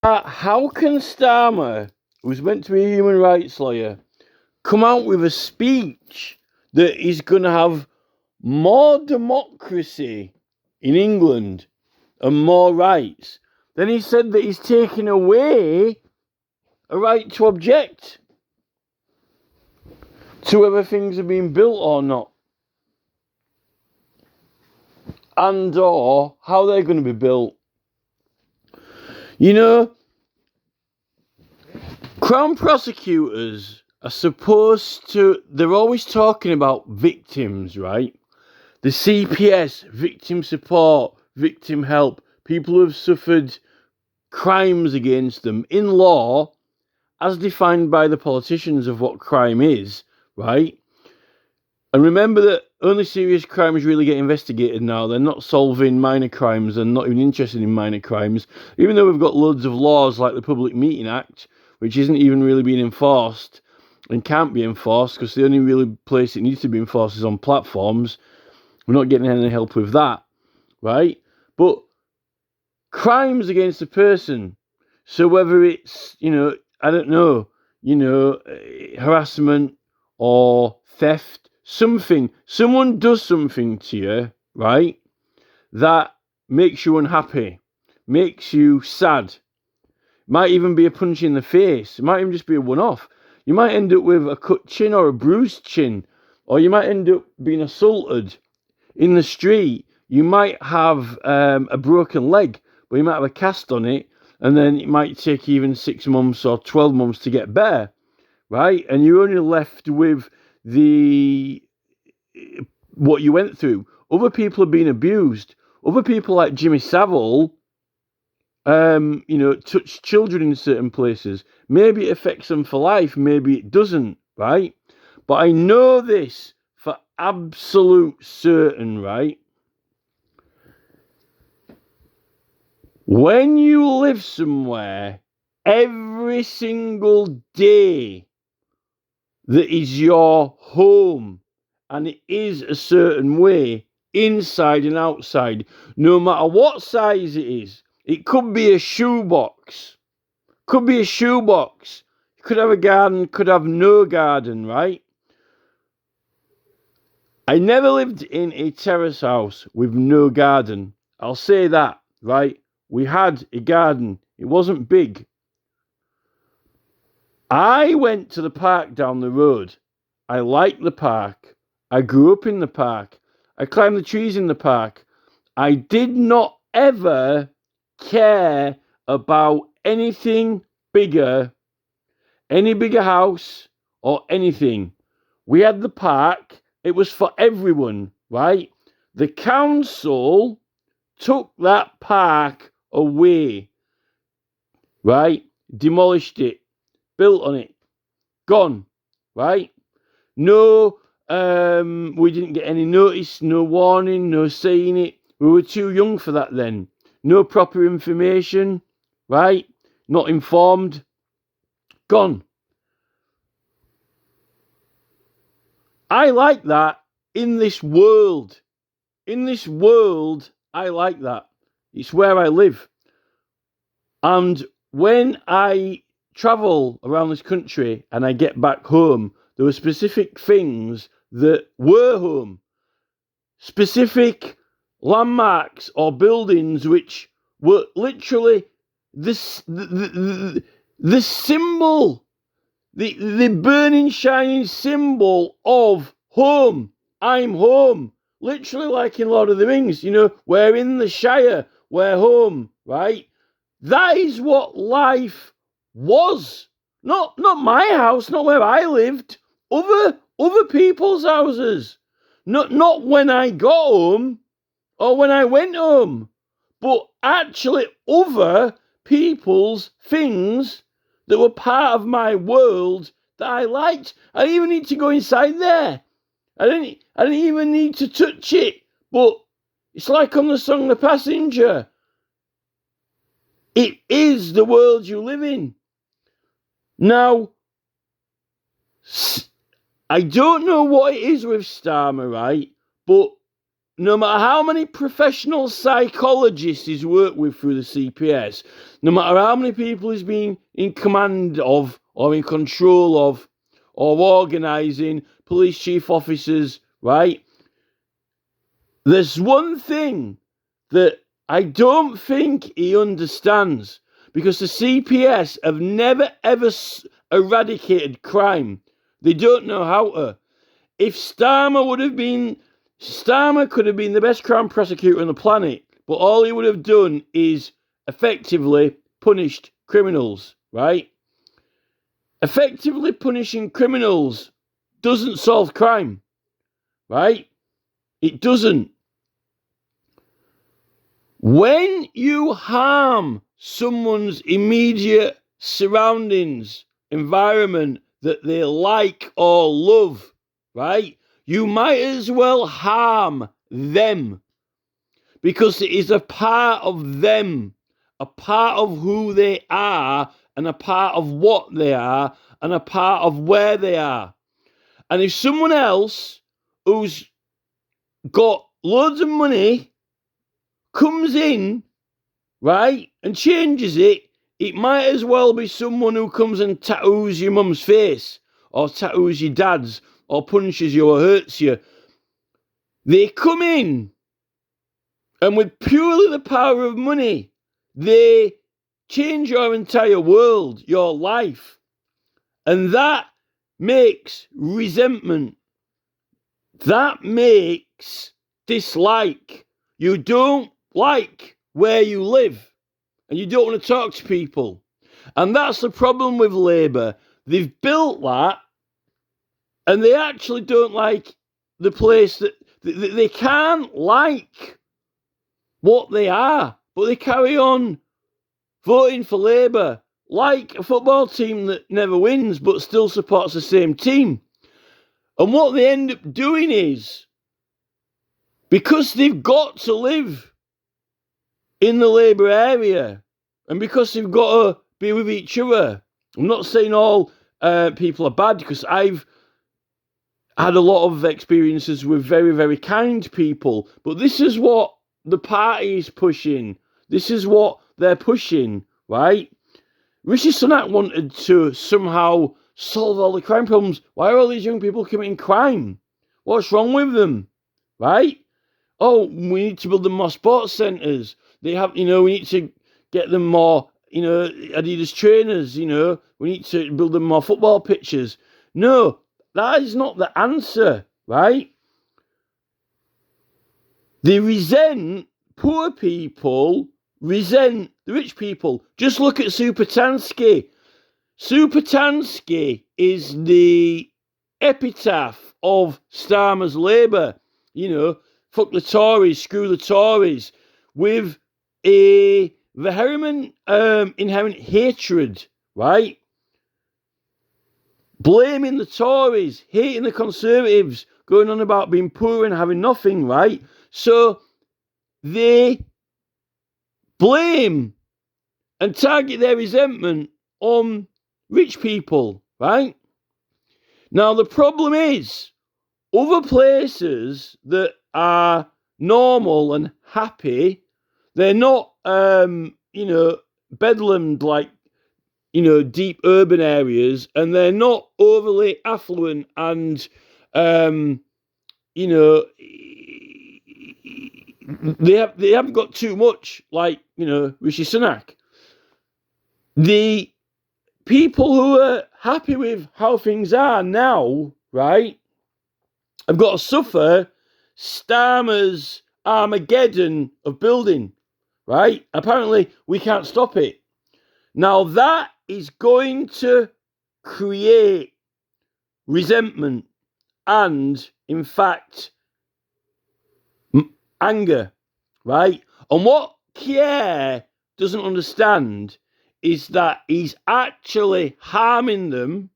How can Starmer, who's meant to be a human rights lawyer, come out with a speech that is going to have more democracy in England and more rights? Then he said that he's taking away a right to object to whether things are being built or not, and or how they're going to be built. You know, Crown prosecutors are supposed to, they're always talking about victims, right? The CPS, victim support, victim help, people who have suffered crimes against them in law, as defined by the politicians of what crime is, right? And remember that only serious crimes really get investigated now. They're not solving minor crimes and not even interested in minor crimes, even though we've got loads of laws like the Public Meeting Act, which isn't even really being enforced and can't be enforced because the only really place it needs to be enforced is on platforms. We're not getting any help with that, right? But crimes against a person, so whether it's, I don't know, harassment or theft, someone does something to you, right, that makes you unhappy, makes you sad. Might even be a punch in the face. It might even just be a one-off. You might end up with a cut chin or a bruised chin, or you might end up being assaulted in the street. You might have a broken leg, but you might have a cast on it, and then it might take even 6 months or 12 months to get better, right? And you're only left with what you went through. Other people are being abused. Other people like Jimmy Savile, touch children in certain places. Maybe it affects them for life, maybe it doesn't, right? But I know this for absolute certain, right? When you live somewhere every single day that is your home, and it is a certain way, inside and outside, no matter what size it is. It could be a shoebox. Could be a shoebox. You could have a garden, could have no garden, right? I never lived in a terrace house with no garden. I'll say that, right? We had a garden. It wasn't big. I went to the park down the road. I liked the park. I grew up in the park. I climbed the trees in the park. I did not ever care about anything bigger, any bigger house or anything. We had the park. It was for everyone, right? The council took that park away, right? Demolished it, built on it, gone, right? No, we didn't get any notice, no warning, no saying it. We were too young for that then. No proper information, right? Not informed. Gone. I like that in this world. In this world, I like that. It's where I live. And when I travel around this country and I get back home, there were specific things that were home. Specific landmarks or buildings which were literally the symbol, the burning, shining symbol of home. I'm home. Literally like in Lord of the Rings, we're in the Shire, we're home, right? That is what life was. Not my house, not where I lived. Other people's houses. Not when I got home or when I went home, but actually other people's things that were part of my world that I liked. I didn't even need to go inside there. I didn't even need to touch it. But it's like on the song The Passenger. It is the world you live in. Now, I don't know what it is with Starmer, right? But no matter how many professional psychologists he's worked with through the CPS, no matter how many people he's been in command of or in control of or organising, police chief officers, right? There's one thing that I don't think he understands, because the CPS have never ever eradicated crime. They don't know how to. If Starmer could have been the best crime prosecutor on the planet, but all he would have done is effectively punished criminals, right? Effectively punishing criminals doesn't solve crime, right? It doesn't. When you harm someone's immediate surroundings, environment that they like or love, right, you might as well harm them, because it is a part of them, a part of who they are, and a part of what they are, and a part of where they are. And if someone else who's got loads of money comes in, right, and changes it, it might as well be someone who comes and tattoos your mum's face, or tattoos your dad's, or punches you or hurts you. They come in, and with purely the power of money, they change your entire world, your life. And that makes resentment. That makes dislike. You don't like where you live, and you don't want to talk to people. And that's the problem with Labour. They've built that, and they actually don't like the place that they can't like what they are, but they carry on voting for Labour, like a football team that never wins but still supports the same team. And what they end up doing is, because they've got to live in the Labour area, and because they've got to be with each other, I'm not saying all people are bad, because I've had a lot of experiences with very, very kind people, but this is what the party is pushing. This is what they're pushing, right? Rishi Sunak wanted to somehow solve all the crime problems. Why are all these young people committing crime? What's wrong with them, right? Oh, we need to build them more sports centres. They have, we need to get them more, Adidas trainers, we need to build them more football pitches. No, that is not the answer, right? They resent poor people, resent the rich people. Just look at Supetansky. Supetansky is the epitaph of Starmer's Labour. Fuck the Tories, screw the Tories, with a vehement, inherent hatred, right? Blaming the Tories, hating the Conservatives, going on about being poor and having nothing, right? So they blame and target their resentment on rich people, right? Now, the problem is, other places that are normal and happy, they're not, bedlam like, deep urban areas, and they're not overly affluent and, they haven't got too much, like, Rishi Sunak. The people who are happy with how things are now, right, have got to suffer Starmer's Armageddon of building, right? Apparently, we can't stop it. Now, that is going to create resentment and, in fact, anger, right? And what Keir doesn't understand is that he's actually harming them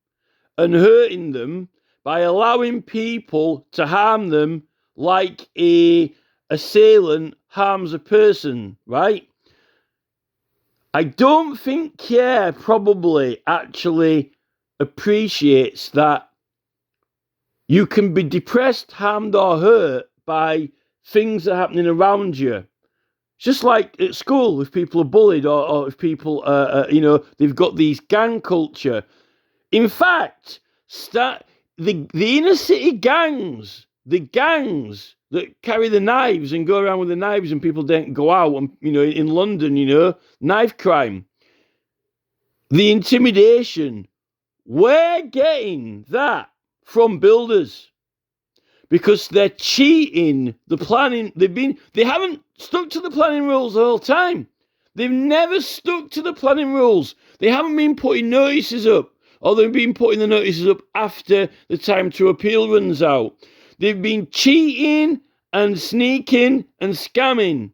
and hurting them by allowing people to harm them like a assailant harms a person, right? I don't think Keir probably actually appreciates that you can be depressed, harmed, or hurt by things that are happening around you. It's just like at school, if people are bullied or if people, they've got these gang culture. In fact, the inner city gangs, the gangs that carry the knives and go around with the knives and people don't go out, and in London, knife crime, the intimidation, we're getting that from builders because they're cheating the planning. They haven't stuck to the planning rules the whole time. They've never stuck to the planning rules. They haven't been putting notices up, or they've been putting the notices up after the time to appeal runs out. They've been cheating and sneaking and scamming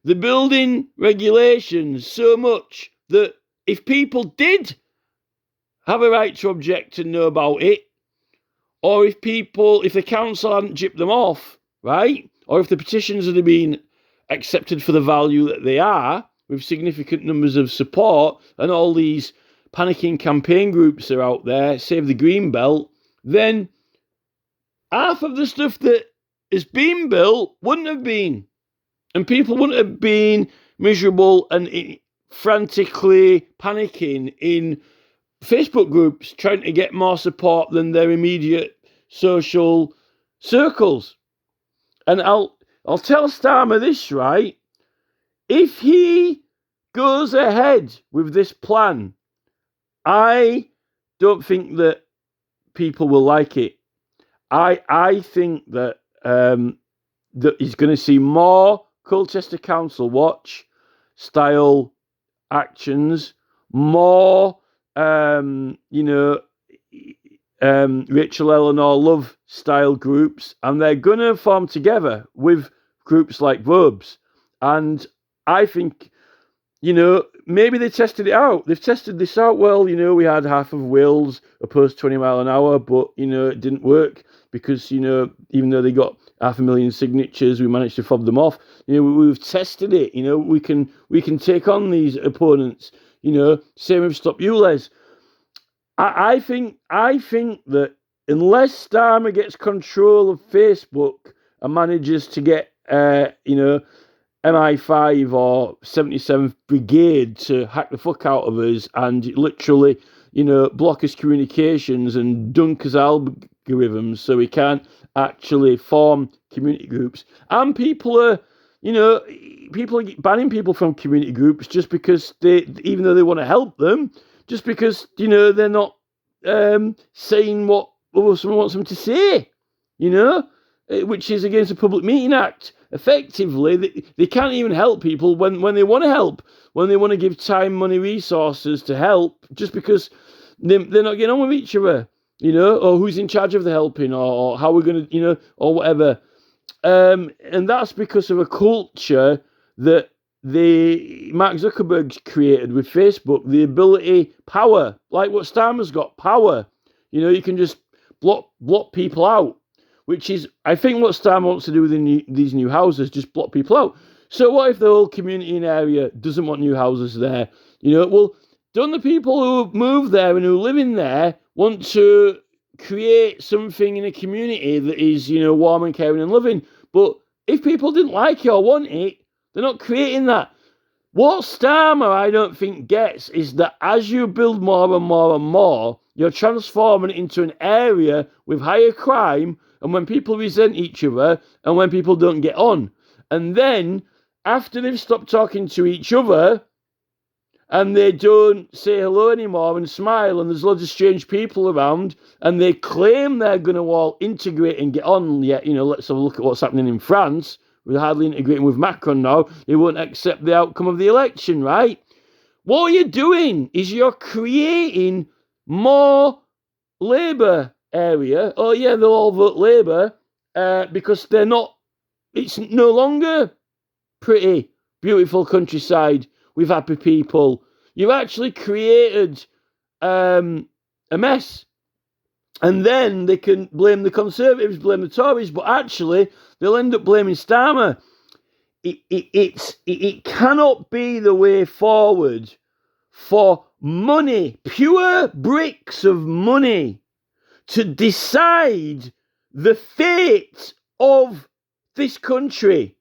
the building regulations so much that if people did have a right to object and know about it, or if the council hadn't gypped them off, right, or if the petitions had been accepted for the value that they are, with significant numbers of support, and all these panicking campaign groups are out there, Save the Greenbelt, then half of the stuff that is being built wouldn't have been. And people wouldn't have been miserable and frantically panicking in Facebook groups trying to get more support than their immediate social circles. And I'll tell Starmer this, right? If he goes ahead with this plan, I don't think that people will like it. I think that that he's going to see more Colchester Council Watch style actions, more Rachel Eleanor Love style groups, and they're going to form together with groups like Vobes. And I think, maybe they tested it out. They've tested this out. Well, we had half of Wales opposed 20 mile an hour, but, it didn't work because, even though they got 500,000 signatures, we managed to fob them off. We've tested it. We can take on these opponents. Same with Stop ULEZ. I think that unless Starmer gets control of Facebook and manages to get, MI5 or 77th Brigade to hack the fuck out of us and literally, block his communications and dunk his algorithms so we can't actually form community groups. And people are banning people from community groups just because even though they want to help them, just because, they're not saying what someone wants them to say, which is against the Public Meeting Act. Effectively, they can't even help people when they want to help, when they want to give time, money, resources to help, just because they're not getting on with each other, or who's in charge of the helping, or how we're going to, or whatever. And that's because of a culture that Mark Zuckerberg's created with Facebook, the ability, power, like what Starmer's got, power. You can just block people out, which is, I think, what Starmer wants to do with these new houses, just block people out. So what if the whole community in the area doesn't want new houses there? Well, don't the people who move there and who live in there want to create something in a community that is, warm and caring and loving? But if people didn't like it or want it, they're not creating that. What Starmer, I don't think, gets is that as you build more and more and more, you're transforming it into an area with higher crime, and when people resent each other, and when people don't get on. And then, after they've stopped talking to each other, and they don't say hello anymore and smile, and there's loads of strange people around, and they claim they're going to all integrate and get on, yet, let's have a look at what's happening in France. We're hardly integrating with Macron now. They won't accept the outcome of the election, right? What you're doing is you're creating more Labour area. Oh, yeah, they'll all vote Labour because it's no longer pretty, beautiful countryside with happy people. You've actually created a mess. And then they can blame the Conservatives, blame the Tories, but actually they'll end up blaming Starmer. It cannot be the way forward for money, pure bricks of money, to decide the fate of this country.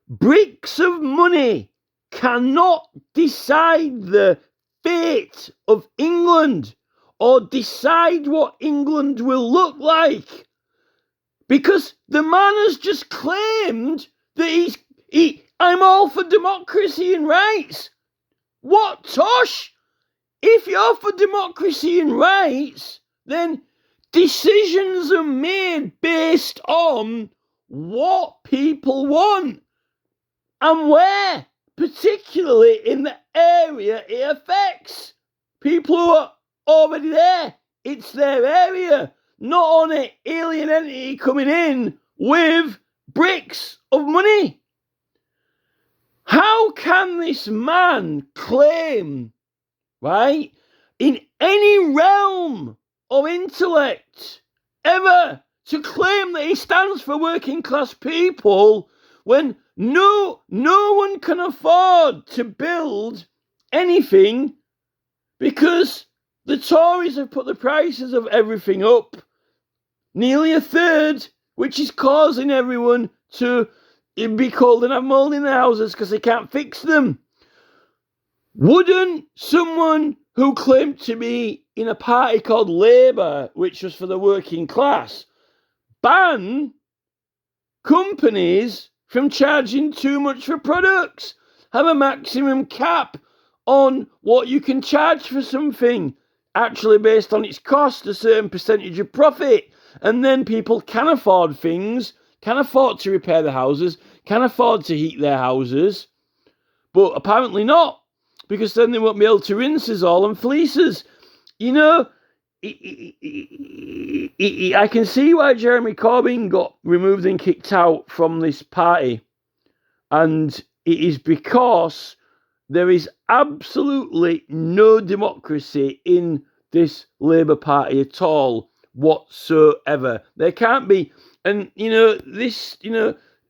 Bricks of money cannot decide the fate of England or decide what England will look like. Because the man has just claimed that I'm all for democracy and rights. What tosh? If you're for democracy and rights, then decisions are made based on what people want and where, particularly in the area it affects. People who are already there, it's their area, not on an alien entity coming in with bricks of money. How can this man claim, right, in any realm of intellect, ever to claim that he stands for working class people when no one can afford to build anything because the Tories have put the prices of everything up nearly a third, which is causing everyone to be cold and have mold in their houses because they can't fix them. Wouldn't someone who claimed to be in a party called Labour, which was for the working class, ban companies from charging too much for products? Have a maximum cap on what you can charge for something, actually based on its cost, a certain percentage of profit. And then people can afford things, can afford to repair their houses, can afford to heat their houses, but apparently not, because then they won't be able to rinse us all and fleece us. You know, I can see why Jeremy Corbyn got removed and kicked out from this party. And it is because there is absolutely no democracy in this Labour Party at all whatsoever. There can't be. And,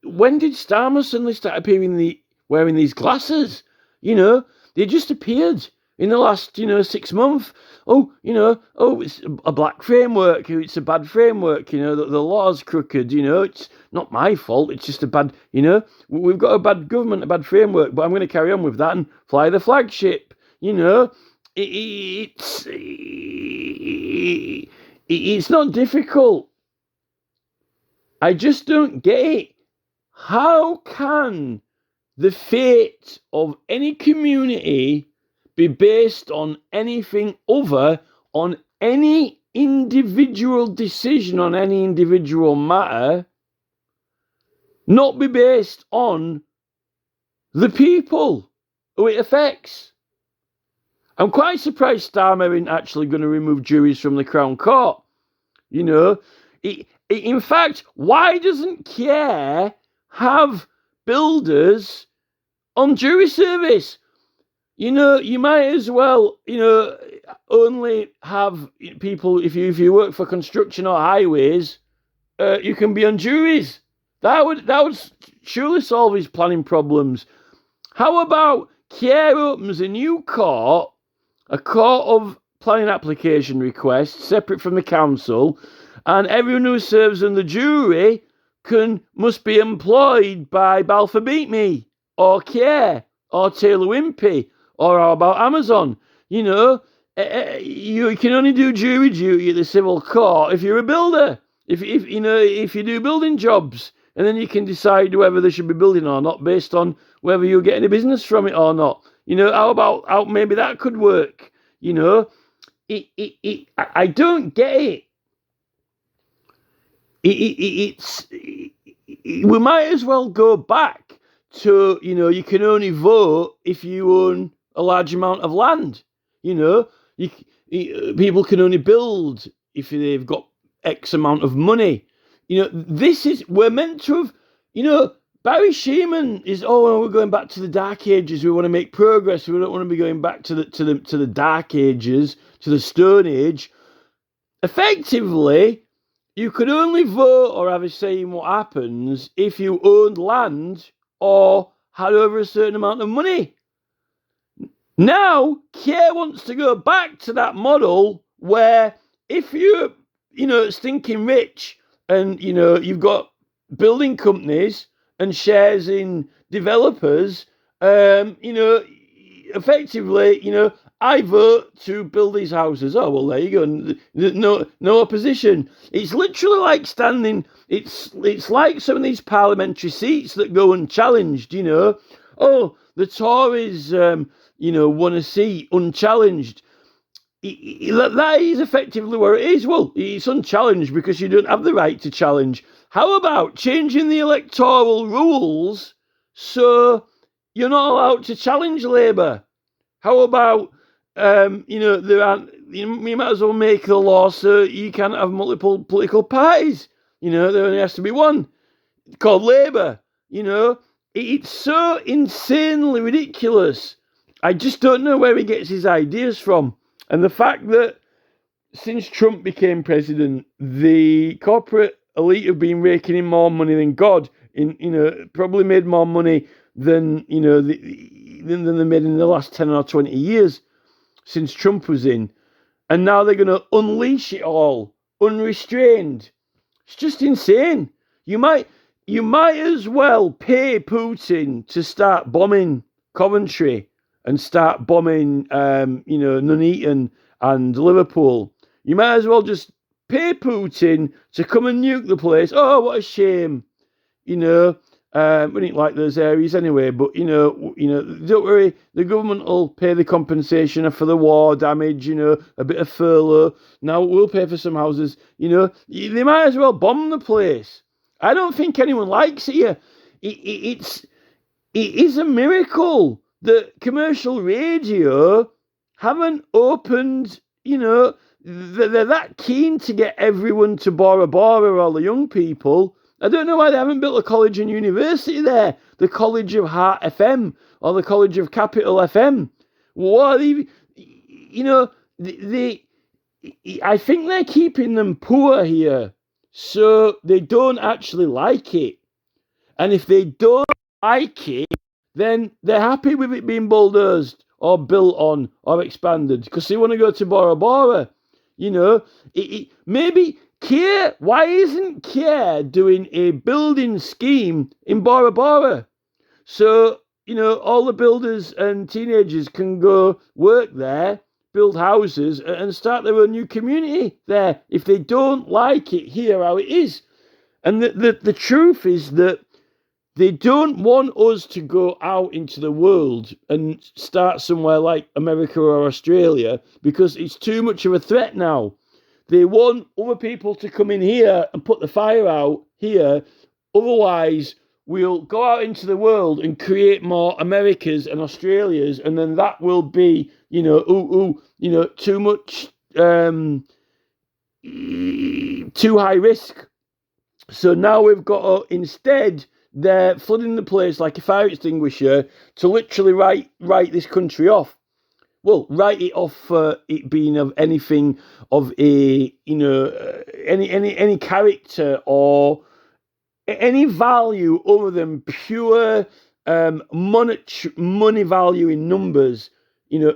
when did Starmer suddenly start appearing wearing these glasses? They just appeared in the last, 6 months. It's a black framework. It's a bad framework. The law's crooked. It's not my fault. It's just a bad, we've got a bad government, a bad framework, but I'm going to carry on with that and fly the flagship. It's not difficult. I just don't get it. How can the fate of any community be based on anything other on any individual decision on any individual matter, not be based on the people who it affects? I'm quite surprised Starmer isn't actually going to remove juries from the Crown Court. In fact, why doesn't Keir have builders on jury service? You might as well, only have people, if you work for construction or highways, you can be on juries. That would surely solve his planning problems. How about Keir opens a new court, a court of planning application requests, separate from the council, and everyone who serves on the jury must be employed by Balfour Beat Me, or Keir, or Taylor Wimpey, or how about Amazon? You can only do jury duty at the civil court if you're a builder. If you do building jobs, and then you can decide whether they should be building or not based on whether you're getting a business from it or not. How maybe that could work? I don't get it. We might as well go back to, you can only vote if you own a large amount of land. People can only build if they've got X amount of money. We're meant to have, Barry Sheeman is, we're going back to the Dark Ages. We want to make progress. We don't want to be going back to the Dark Ages, to the Stone Age. Effectively, you could only vote or have a say in what happens if you owned land or had over a certain amount of money. Now, Keir wants to go back to that model where if you're, stinking rich and, you've got building companies and shares in developers, effectively, I vote to build these houses. Oh, well, there you go. No opposition. It's literally like standing. It's like some of these parliamentary seats that go unchallenged. Oh, the Tories, won a seat unchallenged. That is effectively where it is. Well, it's unchallenged because you don't have the right to challenge. How about changing the electoral rules so you're not allowed to challenge Labour? How about, there aren't, you might as well make the law so you can't have multiple political parties. There only has to be one called Labour. It's so insanely ridiculous. I just don't know where he gets his ideas from. And the fact that since Trump became president, the corporate elite have been raking in more money than God. Probably made more money than than they made in the last 10 or 20 years since Trump was in. And now they're going to unleash it all unrestrained. It's just insane. You might as well pay Putin to start bombing Coventry and start bombing, Nuneaton and Liverpool. You might as well just pay Putin to come and nuke the place. Oh, what a shame. We didn't like those areas anyway, but don't worry, the government will pay the compensation for the war damage, a bit of furlough. Now we'll pay for some houses, they might as well bomb the place. I don't think anyone likes it here. It is a miracle that commercial radio haven't opened, they're that keen to get everyone to Bora Bora, all the young people. I don't know why they haven't built a college and university there, the College of Heart FM or the College of Capital FM. What are they, I think they're keeping them poor here, so they don't actually like it. And if they don't like it, then they're happy with it being bulldozed or built on or expanded because they want to go to Bora Bora. Maybe Keir, why isn't Keir doing a building scheme in Bora Bora? So, all the builders and teenagers can go work there, build houses and start their own new community there if they don't like it here how it is. And the truth is that they don't want us to go out into the world and start somewhere like America or Australia because it's too much of a threat now. They want other people to come in here and put the fire out here. Otherwise, we'll go out into the world and create more Americas and Australias, and then that will be, too much, too high risk. So now we've got to, instead, they're flooding the place like a fire extinguisher to literally write this country off. Well, write it off for it being of anything of a, any character or any value other than pure money value in numbers,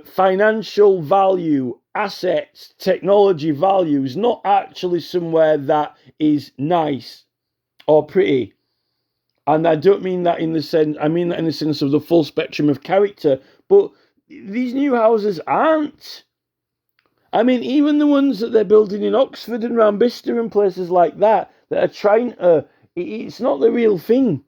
financial value, assets, technology values, not actually somewhere that is nice or pretty. And I don't mean that in the sense, I mean that in the sense of the full spectrum of character, but these new houses aren't. I mean, even the ones that they're building in Oxford and around Bicester and places like that are trying to, it's not the real thing.